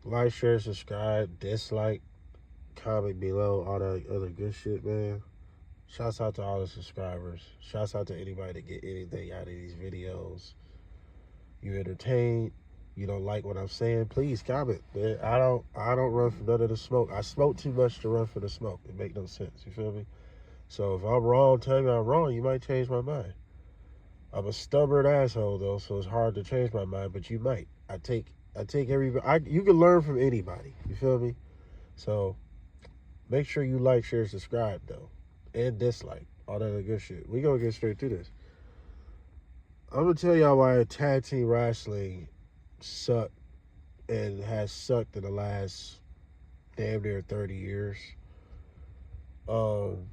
Like, share, subscribe, dislike, comment below, all that other good shit, man. Shouts out to all the subscribers. Shouts out to anybody that get anything out of these videos. You entertained, you don't like what I'm saying, please comment, man. I don't run from none of the smoke. I smoke too much to run for the smoke. It make no sense. You feel me? So if I'm wrong, tell me I'm wrong. You might change my mind. I'm a stubborn asshole though, so it's hard to change my mind. But you might. I take you can learn from anybody. You feel me? So make sure you like, share, subscribe though, and dislike all that other good shit. We gonna get straight to this. I'm gonna tell y'all why tag team wrestling sucked and has sucked in the last damn near 30 years. Um,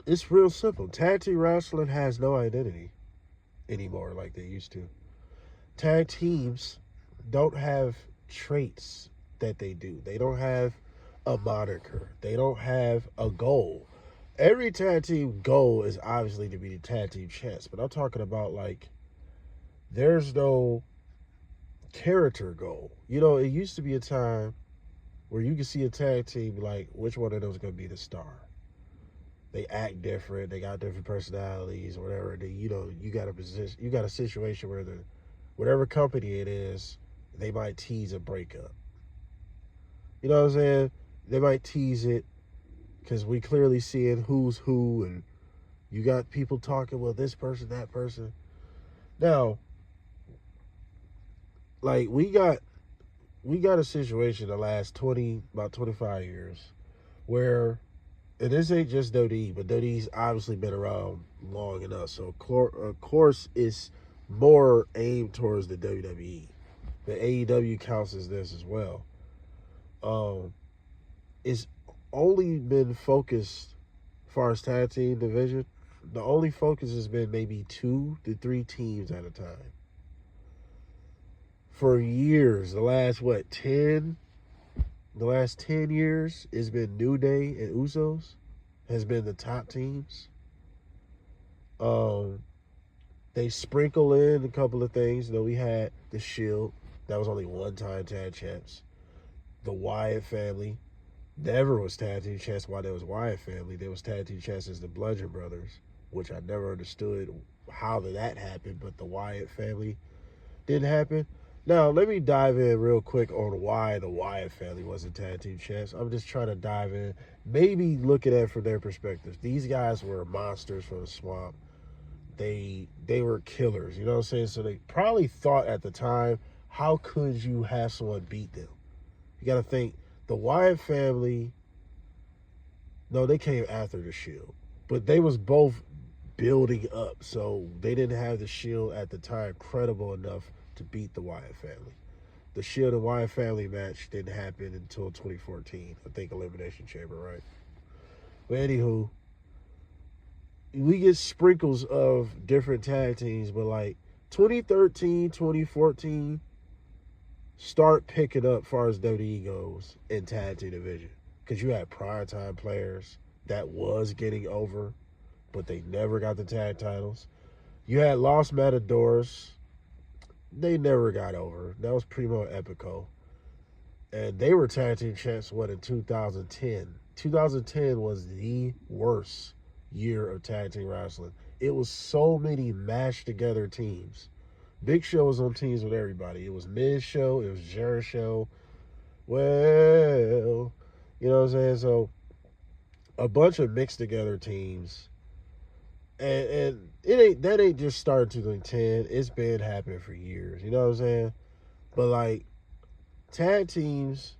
it's real simple. Tag team wrestling has no identity anymore like they used to. Tag teams don't have traits that they do. They don't have a moniker. They don't have a goal. Every tag team goal is obviously to be the tag team champs, but I'm talking about like there's no character goal. You know, it used to be a time where you could see a tag team like which one of them is going to be the star. They act different. They got different personalities or whatever. You got a position. You got a situation where the whatever company it is, they might tease a breakup. You know what I'm saying? They might tease it because we clearly seeing who's who, and you got people talking, well, this person, that person. Now, like we got a situation the last about 25 years where, and this ain't just WWE, but WWE's obviously been around long enough, so of course it's more aimed towards the WWE. The AEW counts as this as well. Um, it's only been focused as far as tag team division. The only focus has been maybe 2 to 3 teams at a time. For years, the last 10 years, it's been New Day and Usos has been the top teams. Um, they sprinkle in a couple of things. You know, we had the Shield, that was only one time tag champs. The Wyatt family never was tag team champs while there was Wyatt family. There was tag team champs as the Bludgeon Brothers, which I never understood how that happened, but the Wyatt family didn't happen. Now, let me dive in real quick on why the Wyatt family wasn't tag team champs. I'm just trying to dive in, maybe look at it from their perspective. These guys were monsters from the swamp. They were killers, you know what I'm saying? So they probably thought at the time, how could you have someone beat them? You got to think, the Wyatt family, no, they came after the Shield, but they was both building up, so they didn't have the Shield at the time credible enough to beat the Wyatt family. The Shield and Wyatt family match didn't happen until 2014, I think, Elimination Chamber, right? But anywho, we get sprinkles of different tag teams, but like 2013, 2014 start picking up as far as WWE goes in tag team division, because you had primetime players that was getting over, but they never got the tag titles. You had Lost Matadors, they never got over. That was Primo and Epico, and they were tag team champs in 2010. 2010 was the worst year of tag team wrestling. It was so many mashed together teams. Big Show was on teams with everybody. It was Miz Show, it was Jerry Show. Well, you know what I'm saying? So a bunch of mixed together teams. And that ain't just started in 2010. It's been happening for years. You know what I'm saying? But like tag teams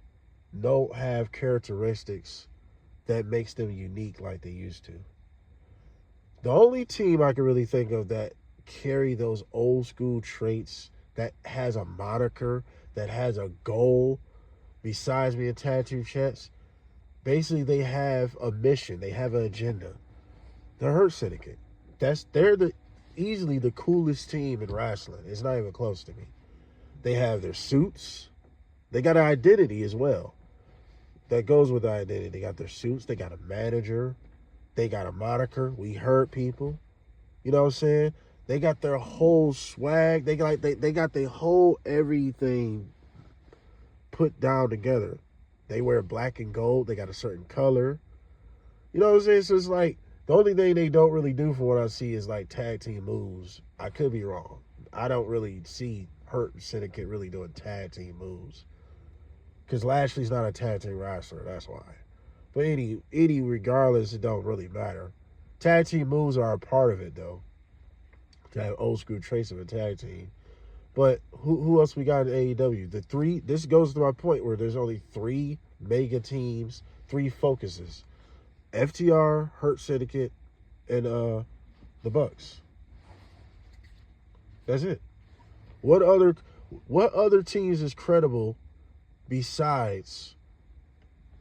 don't have characteristics that makes them unique like they used to. The only team I can really think of that carry those old school traits, that has a moniker, that has a goal besides being tag team champs, basically they have a mission, they have an agenda. The Hurt Syndicate. They're easily the coolest team in wrestling. It's not even close to me. They have their suits. They got an identity as well. That goes with the identity. They got their suits. They got a manager. They got a moniker. We hurt people. You know what I'm saying? They got their whole swag. They got their whole everything put down together. They wear black and gold. They got a certain color. You know what I'm saying? So it's like the only thing they don't really do for what I see is like tag team moves. I could be wrong. I don't really see Hurt Syndicate really doing tag team moves. Because Lashley's not a tag team wrestler. That's why. But any regardless, it don't really matter. Tag team moves are a part of it, though. To have old school traits of a tag team. But who else we got in AEW? The three. This goes to my point where there's only 3 mega teams, 3 focuses: FTR, Hurt Syndicate, and the Bucks. That's it. What other teams is credible besides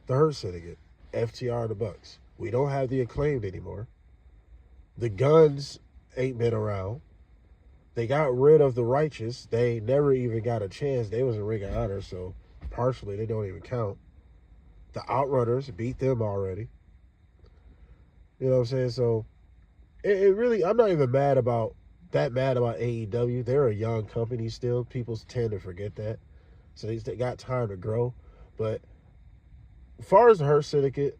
the Hurt Syndicate, FTR, and the Bucks? We don't have the Acclaimed anymore. The Guns ain't been around. They got rid of the Righteous. They never even got a chance. They was in Ring of Honor, so partially they don't even count. The Outrunners beat them already. You know what I'm saying? So it really, I'm not even mad about AEW. They're a young company still. People tend to forget that. So they got time to grow. But as far as the Hurt Syndicate,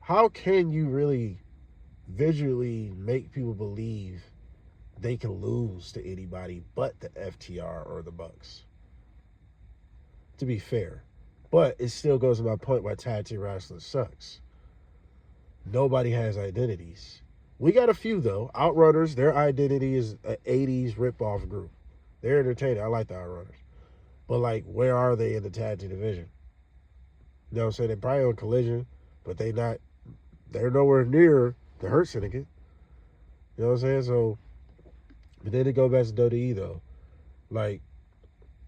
how can you really visually make people believe they can lose to anybody but the FTR or the Bucks? To be fair. But it still goes to my point why tag team wrestling sucks. Nobody has identities. We got a few, though. Outrunners, their identity is an 80s ripoff group. They're entertaining. I like the Outrunners. But, like, where are they in the tag team division? You know what I'm saying? They're probably on Collision, but they're nowhere near the Hurt Syndicate. You know what I'm saying? So, but then to go back to WWE, though. Like,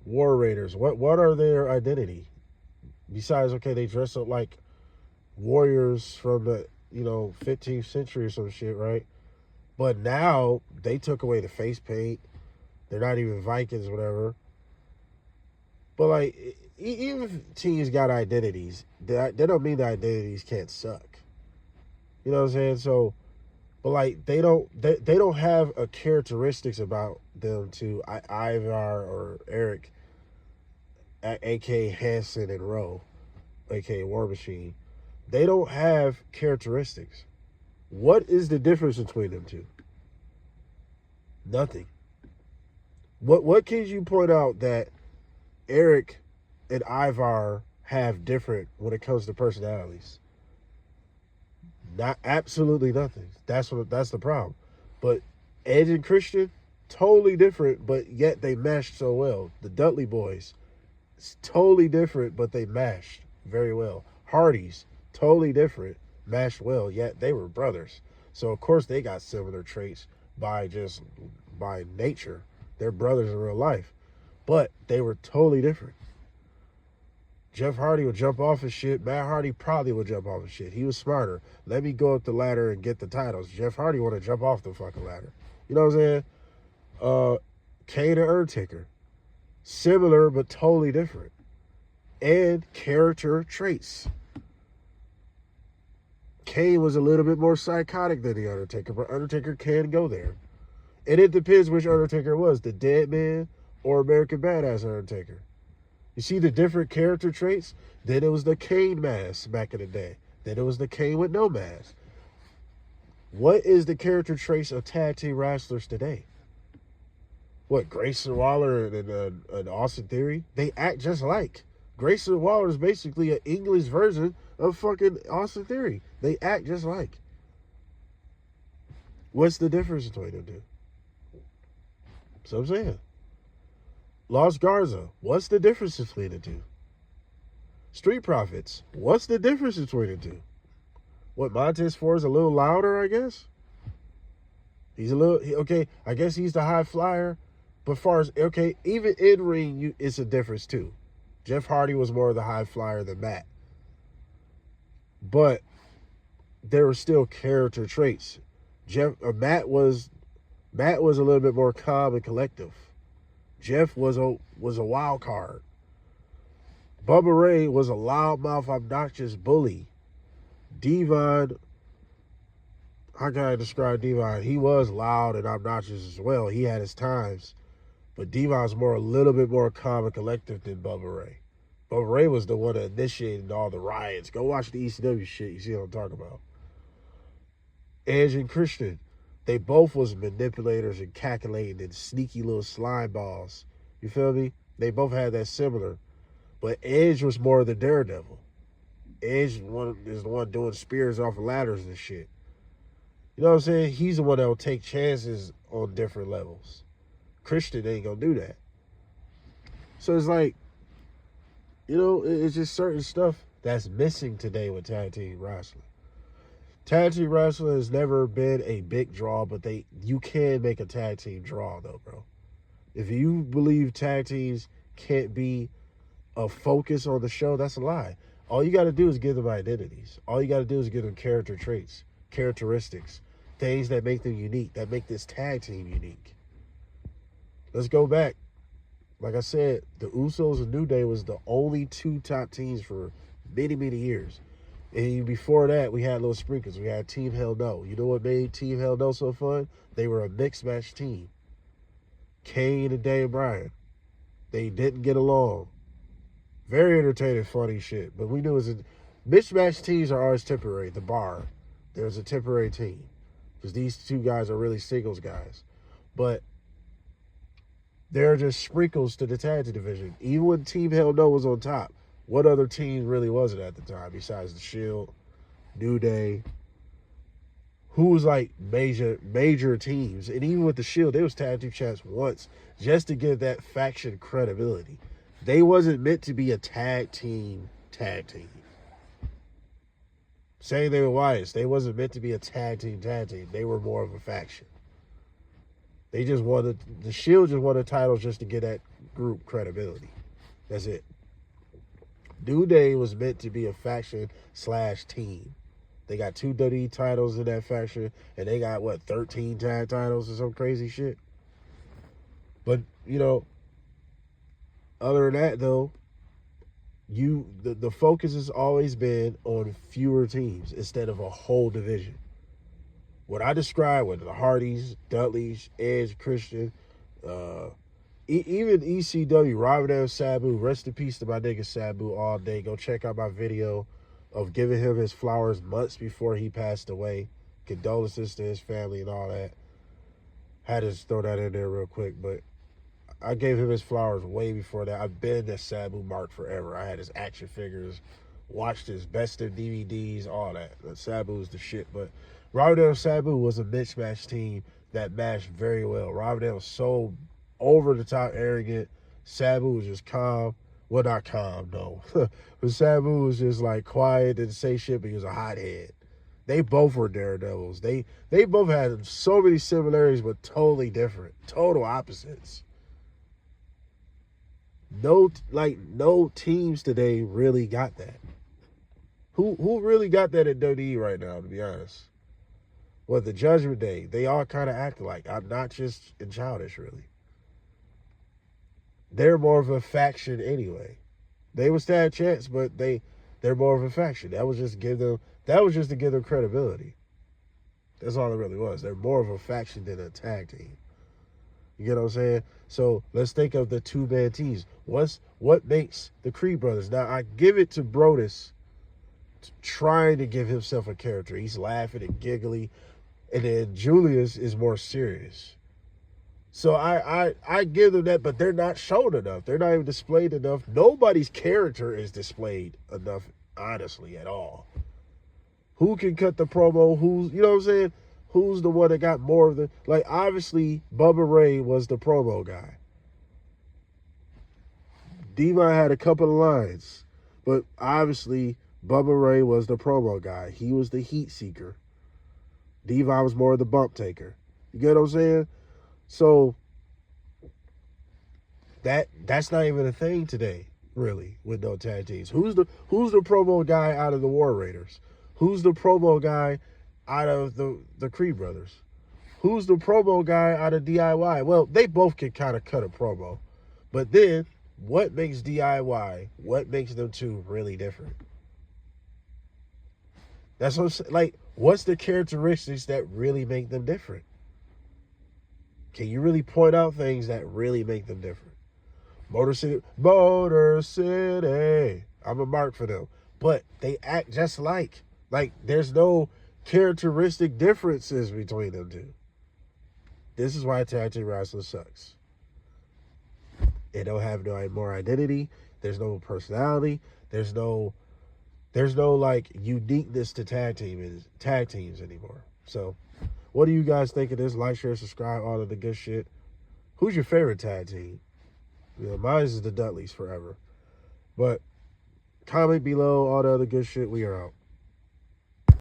War Raiders, what are their identity? Besides, okay, they dress up like warriors from the 15th century or some shit, right? But now they took away the face paint. They're not even Vikings or whatever. But like, even if teams got identities, that don't mean the identities can't suck. You know what I'm saying? So, but like they don't have a characteristics about them to Ivar or Eric, aka Hanson and Rowe, aka War Machine. They don't have characteristics. What is the difference between them two? Nothing. What can you point out that Eric and Ivar have different when it comes to personalities? Not absolutely nothing. That's the problem. But Edge and Christian, totally different, but yet they meshed so well. The Dudley Boys, it's totally different, but they meshed very well. Hardys, totally different, meshed well, yet they were brothers. So of course they got similar traits by nature. They're brothers in real life. But they were totally different. Jeff Hardy would jump off his shit. Matt Hardy probably would jump off his shit. He was smarter. Let me go up the ladder and get the titles. Jeff Hardy want to jump off the fucking ladder. You know what I'm saying? Kane and Undertaker. Similar, but totally different. And character traits. Kane was a little bit more psychotic than the Undertaker, but Undertaker can go there. And it depends which Undertaker it was, the Dead Man or American Badass Undertaker. You see the different character traits? Then it was the Kane mask back in the day. Then it was the Kane with no mask. What is the character traits of tag team wrestlers today? What, Grayson Waller and Austin Theory? They act just like. Grayson Waller is basically an English version of fucking Austin Theory. They act just like. What's the difference between them two? So I'm saying. Los Garza, what's the difference between the two? Street Profits, what's the difference between the two? What, Montez Ford's a little louder, I guess? He's a little, okay, I guess he's the high flyer. But far as, okay, even in ring, it's a difference too. Jeff Hardy was more of the high flyer than Matt. But there were still character traits. Matt was a little bit more calm and collective. Jeff was a wild card. Bubba Ray was a loudmouth, obnoxious bully. Devon, how can I describe Devon? He was loud and obnoxious as well. He had his times. But Devon's a little bit more calm and collective than Bubba Ray. But Ray was the one that initiated all the riots. Go watch the ECW shit. You see what I'm talking about. Edge and Christian, they both was manipulators and calculating and sneaky little slime balls. You feel me? They both had that similar. But Edge was more of the daredevil. Edge is the one doing spears off of ladders and shit. You know what I'm saying? He's the one that will take chances on different levels. Christian ain't gonna do that. So it's like, you know, it's just certain stuff that's missing today with tag team wrestling. Tag team wrestling has never been a big draw, but you can make a tag team draw though, bro. If you believe tag teams can't be a focus on the show, that's a lie. All you got to do is give them identities. All you got to do is give them character traits, characteristics, things that make them unique, that make this tag team unique. Let's go back. Like I said, the Usos and New Day was the only two top teams for many, many years. And before that, we had little sprinkles. We had Team Hell No. You know what made Team Hell No so fun? They were a mixed match team. Kane and Daniel Bryan. They didn't get along. Very entertaining, funny shit. But we knew it was mixed match teams are always temporary. The Bar, there's a temporary team. Because these two guys are really singles guys. But they're just sprinkles to the tag team division. Even when Team Hell No was on top, what other team really was it at the time besides the Shield, New Day? Who was like major teams? And even with the Shield, they was tag team champs once just to give that faction credibility. They wasn't meant to be a tag team. Same thing with Wyatts. They wasn't meant to be a tag team. They were more of a faction. They just wanted, the Shield just wanted titles just to get that group credibility. That's it. New Day was meant to be a faction/team. They got 2 WWE titles in that faction, and they got, 13 tag titles or some crazy shit? But, you know, other than that, though, the focus has always been on fewer teams instead of a whole division. What I described with the Hardys, Dudleys, Edge, Christian, even ECW, Robert Sabu, rest in peace to my nigga Sabu all day. Go check out my video of giving him his flowers months before he passed away. Condolences to his family and all that. Had to throw that in there real quick, but I gave him his flowers way before that. I've been a Sabu mark forever. I had his action figures, watched his best of DVDs, all that. Sabu's the shit, but Robert Sabu was a mismatched team that matched very well. Robert was so over the top arrogant. Sabu was just calm. Well, not calm, no. But Sabu was just like quiet, didn't say shit, but he was a hothead. They both were daredevils. They both had so many similarities, but totally different. Total opposites. No teams today really got that. Who really got that at WWE right now, to be honest? Well, the Judgment Day, they all kind of act like. I'm not just in Childish, really. They're more of a faction anyway. They was tag champs, but they're more of a faction. That was just to give them credibility. That's all it really was. They're more of a faction than a tag team. You get what I'm saying? So let's think of the 2-man teams. What makes the Creed brothers? Now I give it to Brodus trying to give himself a character. He's laughing and giggly. And then Julius is more serious. So I give them that, but they're not shown enough. They're not even displayed enough. Nobody's character is displayed enough, honestly, at all. Who can cut the promo? Who's, you know what I'm saying? Who's the one that got more of the, like, obviously, Bubba Ray was the promo guy. Devon had a couple of lines, but obviously, Bubba Ray was the promo guy. He was the heat seeker. Devon was more of the bump taker. You get what I'm saying? So that's not even a thing today, really, with no tag teams. Who's the promo guy out of the War Raiders? Who's the promo guy out of the Creed brothers? Who's the promo guy out of DIY? Well, they both can kind of cut a promo. But then, what makes DIY, what makes them two really different? That's what I'm saying. Like, what's the characteristics that really make them different? Can you really point out things that really make them different? Motor City. I'm a mark for them. But they act just like there's no characteristic differences between them two. This is why tag team wrestling sucks. It don't have no more identity. There's no personality. There's no like uniqueness to tag teams anymore. So, what do you guys think of this? Like, share, subscribe, all of the good shit. Who's your favorite tag team? Mine is the Dudleys forever. But comment below all the other good shit. We are out.